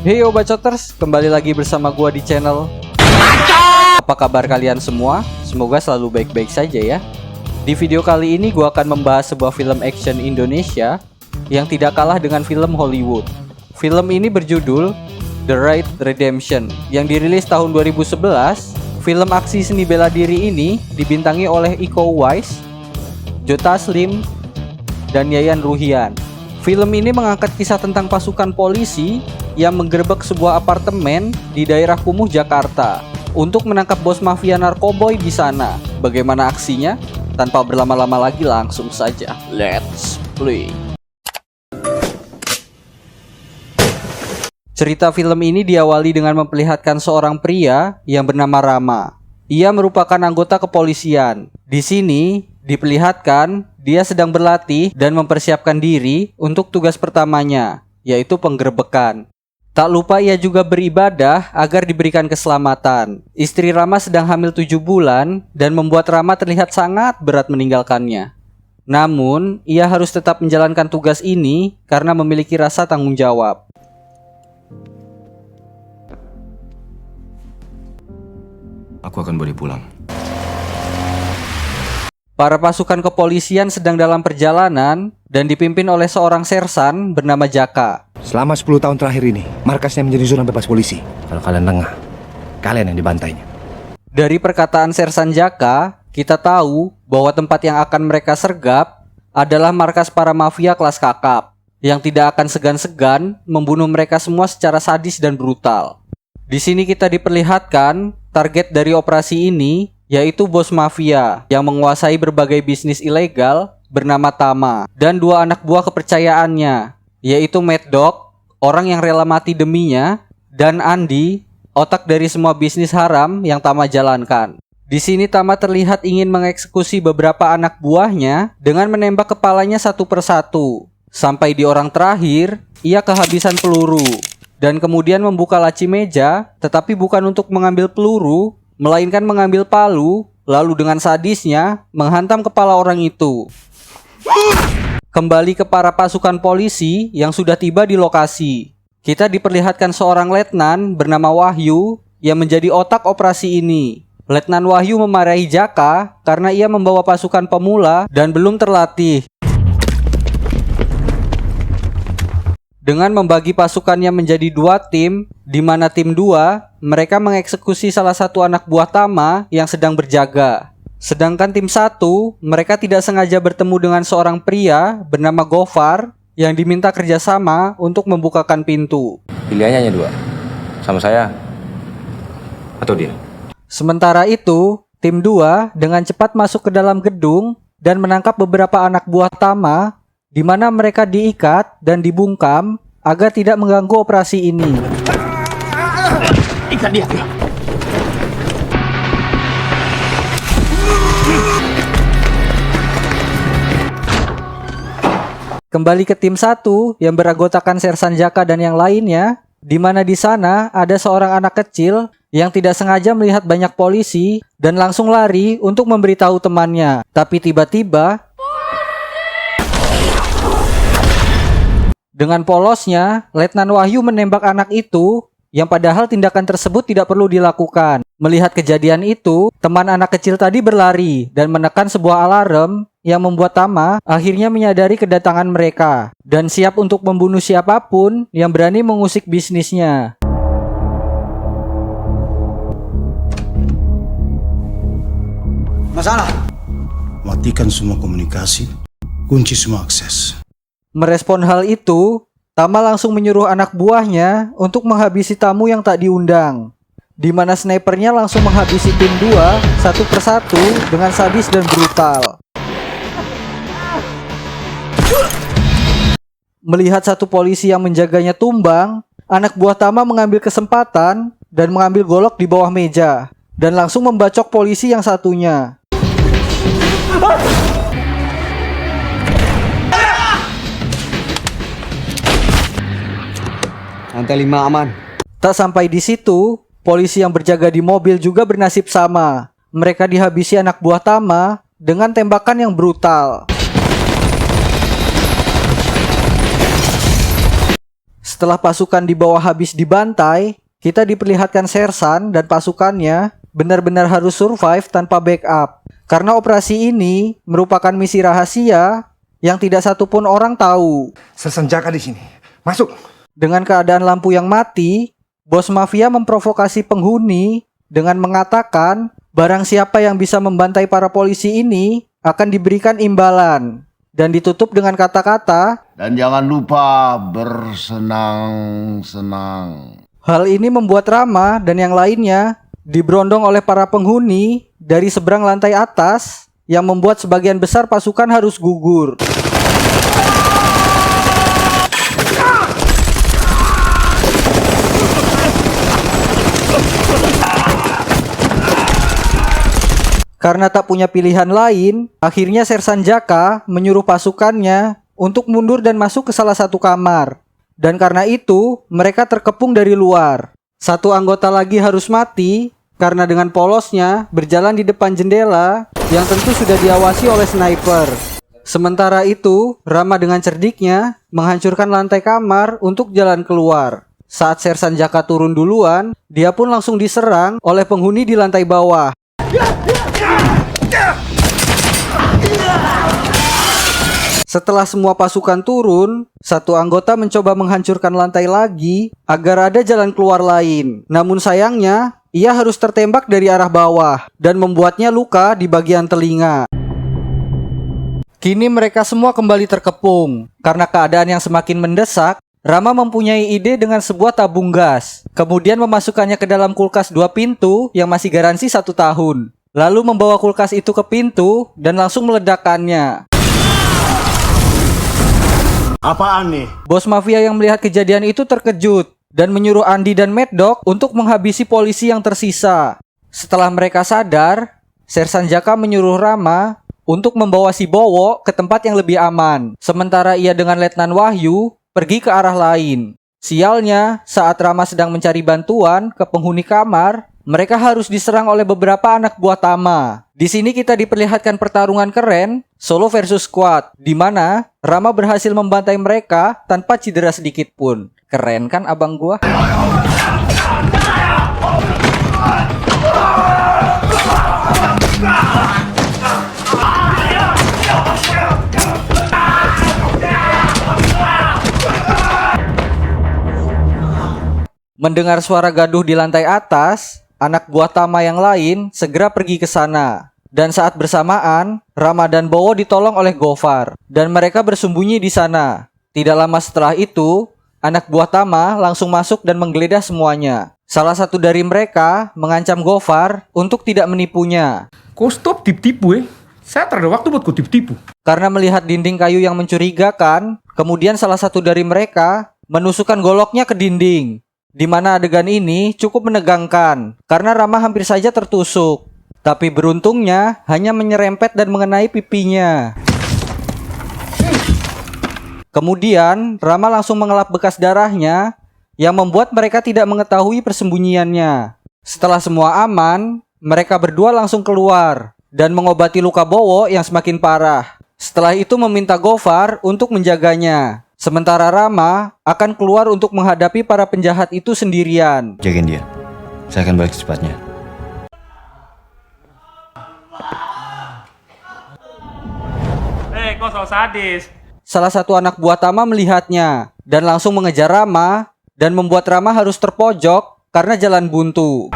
Heyo Bacoters, kembali lagi bersama gua di channel. Apa kabar kalian semua? Semoga selalu baik-baik saja ya. Di video kali ini gua akan membahas sebuah film action Indonesia yang tidak kalah dengan film Hollywood. Film ini berjudul The Raid Redemption yang dirilis tahun 2011. Film aksi seni bela diri ini dibintangi oleh Iko Uwais, Joe Taslim, dan Yayan Ruhian. Film ini mengangkat kisah tentang pasukan polisi yang menggerebek sebuah apartemen di daerah Kumuh, Jakarta untuk menangkap bos mafia narkoboy di sana. Bagaimana aksinya? Tanpa berlama-lama lagi, langsung saja let's play. Cerita film ini diawali dengan memperlihatkan seorang pria yang bernama Rama. Ia merupakan anggota kepolisian. Di sini diperlihatkan dia sedang berlatih dan mempersiapkan diri untuk tugas pertamanya, yaitu penggerebekan. Tak lupa ia juga beribadah agar diberikan keselamatan. Istri Rama sedang hamil 7 bulan dan membuat Rama terlihat sangat berat meninggalkannya. Namun, ia harus tetap menjalankan tugas ini karena memiliki rasa tanggung jawab. Aku akan boleh pulang. Para pasukan kepolisian sedang dalam perjalanan dan dipimpin oleh seorang sersan bernama Jaka. Selama 10 tahun terakhir ini, markasnya menjadi zona bebas polisi. Kalau kalian lengah, kalian yang dibantainya. Dari perkataan sersan Jaka, kita tahu bahwa tempat yang akan mereka sergap adalah markas para mafia kelas kakap yang tidak akan segan-segan membunuh mereka semua secara sadis dan brutal. Di sini kita diperlihatkan target dari operasi ini yaitu bos mafia yang menguasai berbagai bisnis ilegal bernama Tama dan 2 anak buah kepercayaannya, yaitu Mad Dog, orang yang rela mati deminya, dan Andi, otak dari semua bisnis haram yang Tama jalankan. Di sini Tama terlihat ingin mengeksekusi beberapa anak buahnya dengan menembak kepalanya satu persatu. Sampai di orang terakhir, ia kehabisan peluru dan kemudian membuka laci meja, tetapi bukan untuk mengambil peluru, melainkan mengambil palu, lalu dengan sadisnya menghantam kepala orang itu. Kembali ke para pasukan polisi yang sudah tiba di lokasi. Kita diperlihatkan seorang letnan bernama Wahyu yang menjadi otak operasi ini. Letnan Wahyu memarahi Jaka karena ia membawa pasukan pemula dan belum terlatih. Dengan membagi pasukannya menjadi 2 tim, di mana tim 2, mereka mengeksekusi salah satu anak buah Tama yang sedang berjaga. Sedangkan tim 1, mereka tidak sengaja bertemu dengan seorang pria bernama Gofar yang diminta kerjasama untuk membukakan pintu. Pilihannya hanya 2. Sama saya atau dia. Sementara itu, tim 2 dengan cepat masuk ke dalam gedung dan menangkap beberapa anak buah Tama, di mana mereka diikat dan dibungkam agar tidak mengganggu operasi ini. Ikat dia. Kembali ke tim 1 yang beranggotakan Sersan Jaka dan yang lainnya, di mana di sana ada seorang anak kecil yang tidak sengaja melihat banyak polisi dan langsung lari untuk memberitahu temannya. Tapi tiba-tiba dengan polosnya, Letnan Wahyu menembak anak itu yang padahal tindakan tersebut tidak perlu dilakukan. Melihat kejadian itu, teman anak kecil tadi berlari dan menekan sebuah alarm yang membuat Tama akhirnya menyadari kedatangan mereka dan siap untuk membunuh siapapun yang berani mengusik bisnisnya. Masalah? Matikan semua komunikasi, kunci semua akses. Merespon hal itu, Tama langsung menyuruh anak buahnya untuk menghabisi tamu yang tak diundang, di mana snipernya langsung menghabisi tim 2 satu persatu dengan sadis dan brutal. Melihat satu polisi yang menjaganya tumbang, anak buah Tama mengambil kesempatan dan mengambil golok di bawah meja dan langsung membacok polisi yang satunya. Lantai 5 aman. Tak sampai di situ, polisi yang berjaga di mobil juga bernasib sama. Mereka dihabisi anak buah Tama dengan tembakan yang brutal. Setelah pasukan di bawah habis dibantai, kita diperlihatkan Sersan dan pasukannya benar-benar harus survive tanpa backup. Karena operasi ini merupakan misi rahasia yang tidak satupun orang tahu. Sersan Jaka di sini. Masuk. Dengan keadaan lampu yang mati, bos mafia memprovokasi penghuni dengan mengatakan barang siapa yang bisa membantai para polisi ini akan diberikan imbalan. Dan ditutup dengan kata-kata, dan jangan lupa bersenang-senang. hal ini membuat Rama dan yang lainnya diberondong oleh para penghuni dari seberang lantai atas yang membuat sebagian besar pasukan harus gugur. Karena tak punya pilihan lain, akhirnya Sersan Jaka menyuruh pasukannya untuk mundur dan masuk ke salah satu kamar. Dan karena itu, mereka terkepung dari luar. Satu anggota lagi harus mati karena dengan polosnya berjalan di depan jendela yang tentu sudah diawasi oleh sniper. Sementara itu, Rama dengan cerdiknya menghancurkan lantai kamar untuk jalan keluar. Saat Sersan Jaka turun duluan, dia pun langsung diserang oleh penghuni di lantai bawah. Setelah semua pasukan turun, satu anggota mencoba menghancurkan lantai lagi agar ada jalan keluar lain. Namun sayangnya, ia harus tertembak dari arah bawah dan membuatnya luka di bagian telinga. Kini mereka semua kembali terkepung. Karena keadaan yang semakin mendesak, Rama mempunyai ide dengan sebuah tabung gas. Kemudian memasukkannya ke dalam kulkas 2 pintu yang masih garansi 1 tahun. Lalu membawa kulkas itu ke pintu dan langsung meledakkannya. Apaan nih? Bos mafia yang melihat kejadian itu terkejut dan menyuruh Andi dan Mad Dog untuk menghabisi polisi yang tersisa. Setelah mereka sadar, Sersan Jaka menyuruh Rama untuk membawa si Bowo ke tempat yang lebih aman. Sementara ia dengan Letnan Wahyu pergi ke arah lain. Sialnya, saat Rama sedang mencari bantuan ke penghuni kamar, mereka harus diserang oleh beberapa anak buah Tama. Di sini kita diperlihatkan pertarungan keren, solo versus squad, di mana Rama berhasil membantai mereka tanpa cedera sedikit pun. Keren kan abang gua? Mendengar suara gaduh di lantai atas, anak buah Tama yang lain segera pergi ke sana. Dan saat bersamaan, Rama dan Bowo ditolong oleh Gofar. Dan mereka bersembunyi di sana. Tidak lama setelah itu, anak buah Tama langsung masuk dan menggeledah semuanya. Salah satu dari mereka mengancam Gofar untuk tidak menipunya. Kau stop tipu-tipu Saya tak ada waktu buat kau tipu-tipu. Karena melihat dinding kayu yang mencurigakan, kemudian salah satu dari mereka menusukkan goloknya ke dinding. Di mana adegan ini cukup menegangkan, karena Rama hampir saja tertusuk. Tapi beruntungnya hanya menyerempet dan mengenai pipinya. Kemudian Rama langsung mengelap bekas darahnya, yang membuat mereka tidak mengetahui persembunyiannya. Setelah semua aman, mereka berdua langsung keluar dan mengobati luka Bowo yang semakin parah. Setelah itu meminta Gofar untuk menjaganya. Sementara Rama akan keluar untuk menghadapi para penjahat itu sendirian. Jagain dia. Saya akan balik secepatnya. Kok so sadis? Salah satu anak buah Tama melihatnya dan langsung mengejar Rama dan membuat Rama harus terpojok karena jalan buntu.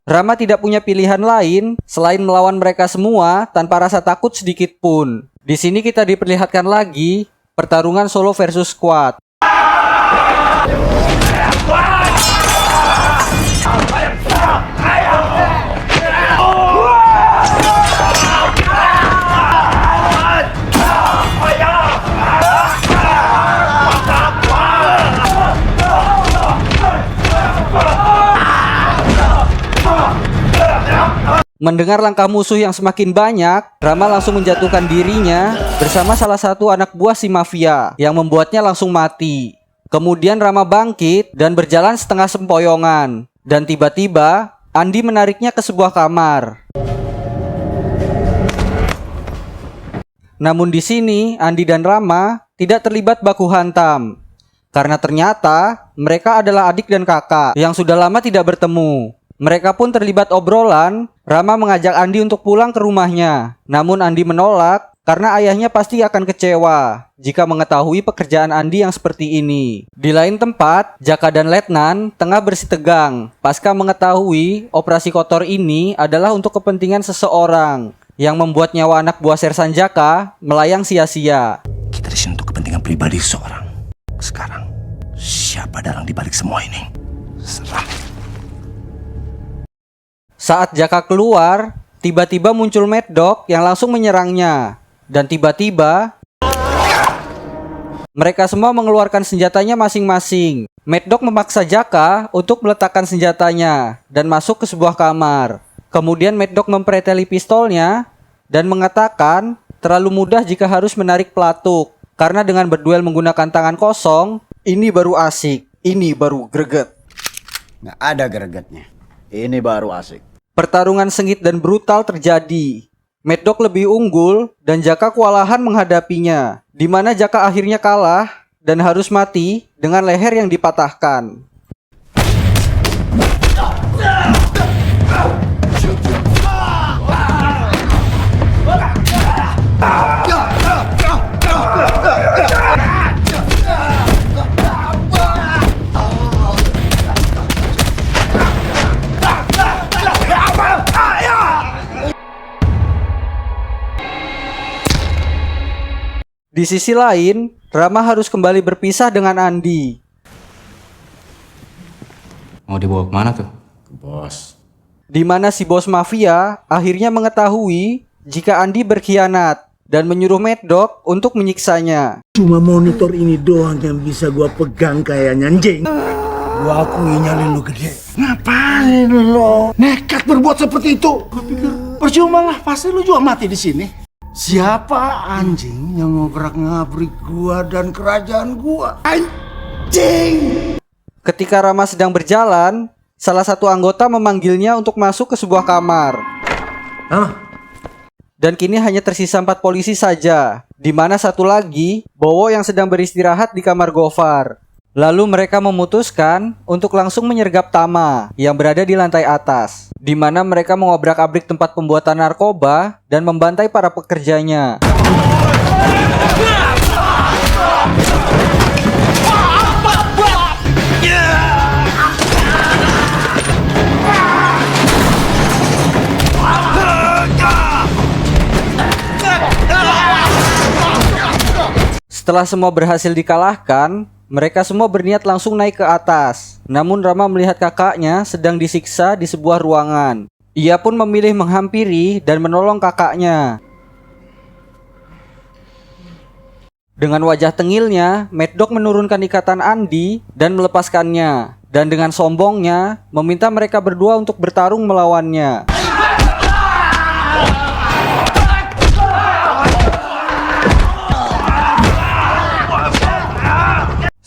Rama tidak punya pilihan lain selain melawan mereka semua tanpa rasa takut sedikit pun. Di sini kita diperlihatkan lagi pertarungan solo versus squad. Mendengar langkah musuh yang semakin banyak, Rama langsung menjatuhkan dirinya bersama salah satu anak buah si mafia yang membuatnya langsung mati. Kemudian Rama bangkit dan berjalan setengah sempoyongan. Dan tiba-tiba Andi menariknya ke sebuah kamar. Namun di sini Andi dan Rama tidak terlibat baku hantam. Karena ternyata mereka adalah adik dan kakak yang sudah lama tidak bertemu. Mereka pun terlibat obrolan. Rama mengajak Andi untuk pulang ke rumahnya. Namun Andi menolak karena ayahnya pasti akan kecewa jika mengetahui pekerjaan Andi yang seperti ini. Di lain tempat, Jaka dan Letnan tengah bersih tegang pasca mengetahui operasi kotor ini adalah untuk kepentingan seseorang yang membuat nyawa anak buah Sersan Jaka melayang sia-sia. Kita di sini untuk kepentingan pribadi seseorang. Sekarang, siapa dalang di balik semua ini? Serang. Saat Jaka keluar, tiba-tiba muncul Mad Dog yang langsung menyerangnya. Dan tiba-tiba mereka semua mengeluarkan senjatanya masing-masing. Mad Dog memaksa Jaka untuk meletakkan senjatanya dan masuk ke sebuah kamar. Kemudian Mad Dog mempreteli pistolnya dan mengatakan terlalu mudah jika harus menarik pelatuk. Karena dengan berduel menggunakan tangan kosong, ini baru asik, ini baru greget. Nggak ada gregetnya. Ini baru asik. Pertarungan sengit dan brutal terjadi. Mad Dog lebih unggul dan Jaka kewalahan menghadapinya, di mana Jaka akhirnya kalah dan harus mati dengan leher yang dipatahkan. Di sisi lain, Rama harus kembali berpisah dengan Andi. Mau dibawa kemana tuh? Bos. Di mana si bos mafia akhirnya mengetahui jika Andi berkhianat dan menyuruh Mad Dog untuk menyiksanya. Cuma monitor ini doang yang bisa gua pegang kayak anjing. Gua akui nyali lu gede. Ngapain lo? Nekat berbuat seperti itu. Gua pikir percuma lah, pasti lu juga mati di sini. Siapa anjing yang mau ngabrik gua dan kerajaan gua? Anjing! Ketika Rama sedang berjalan, salah satu anggota memanggilnya untuk masuk ke sebuah kamar. Dan kini hanya tersisa 4 polisi saja, di mana satu lagi, Bowo yang sedang beristirahat di kamar Gofar. Lalu mereka memutuskan untuk langsung menyergap Tama yang berada di lantai atas, di mana mereka mengobrak-abrik tempat pembuatan narkoba dan membantai para pekerjanya. Setelah semua berhasil dikalahkan, mereka semua berniat langsung naik ke atas. Namun Rama melihat kakaknya sedang disiksa di sebuah ruangan. Ia pun memilih menghampiri dan menolong kakaknya. Dengan wajah tengilnya, Mad Dog menurunkan ikatan Andi dan melepaskannya. Dan dengan sombongnya, meminta mereka berdua untuk bertarung melawannya.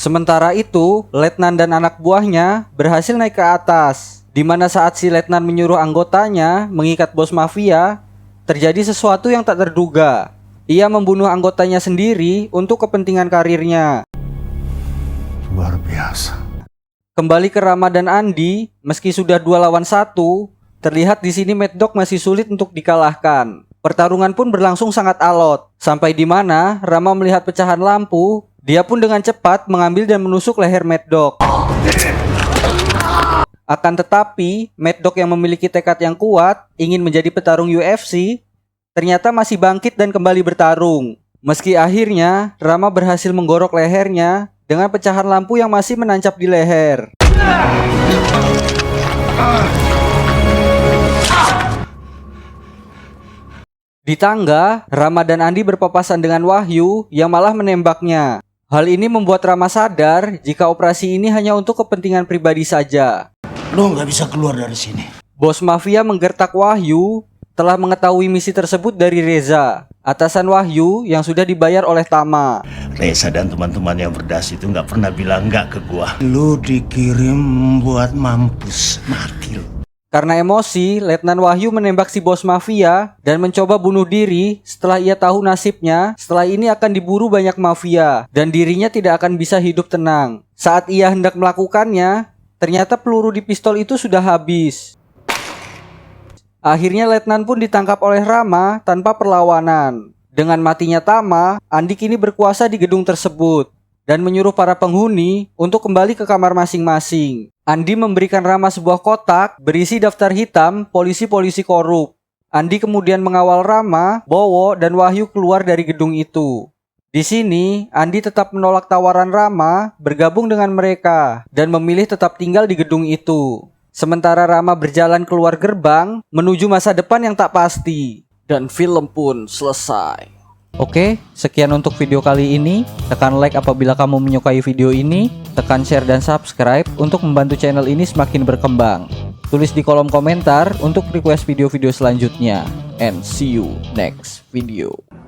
Sementara itu, Letnan dan anak buahnya berhasil naik ke atas, di mana saat si Letnan menyuruh anggotanya mengikat bos mafia, terjadi sesuatu yang tak terduga. Ia membunuh anggotanya sendiri untuk kepentingan karirnya. Luar biasa. Kembali ke Rama dan Andi, meski sudah 2 lawan 1, terlihat di sini Mad Dog masih sulit untuk dikalahkan. Pertarungan pun berlangsung sangat alot, sampai di mana Rama melihat pecahan lampu. Dia pun dengan cepat mengambil dan menusuk leher Mad Dog. Akan tetapi, Mad Dog yang memiliki tekad yang kuat ingin menjadi petarung UFC, ternyata masih bangkit dan kembali bertarung. Meski akhirnya Rama berhasil menggorok lehernya dengan pecahan lampu yang masih menancap di leher. Di tangga, Rama dan Andi berpapasan dengan Wahyu yang malah menembaknya. Hal ini membuat Rama sadar jika operasi ini hanya untuk kepentingan pribadi saja. Lo nggak bisa keluar dari sini. Bos mafia menggertak Wahyu telah mengetahui misi tersebut dari Reza, atasan Wahyu yang sudah dibayar oleh Tama. Reza dan teman-teman yang berdasi itu nggak pernah bilang nggak ke gua. Lo dikirim buat mampus, mati lo. Karena emosi, Letnan Wahyu menembak si bos mafia dan mencoba bunuh diri setelah ia tahu nasibnya setelah ini akan diburu banyak mafia dan dirinya tidak akan bisa hidup tenang. Saat ia hendak melakukannya, ternyata peluru di pistol itu sudah habis. Akhirnya Letnan pun ditangkap oleh Rama tanpa perlawanan. Dengan matinya Tama, Andi kini berkuasa di gedung tersebut dan menyuruh para penghuni untuk kembali ke kamar masing-masing. Andi memberikan Rama sebuah kotak berisi daftar hitam polisi-polisi korup. Andi kemudian mengawal Rama, Bowo, dan Wahyu keluar dari gedung itu. Di sini, Andi tetap menolak tawaran Rama bergabung dengan mereka dan memilih tetap tinggal di gedung itu. Sementara Rama berjalan keluar gerbang menuju masa depan yang tak pasti. Dan film pun selesai. Oke, sekian untuk video kali ini. Tekan like apabila kamu menyukai video ini. Tekan share dan subscribe untuk membantu channel ini semakin berkembang. Tulis di kolom komentar untuk request video-video selanjutnya. And see you next video.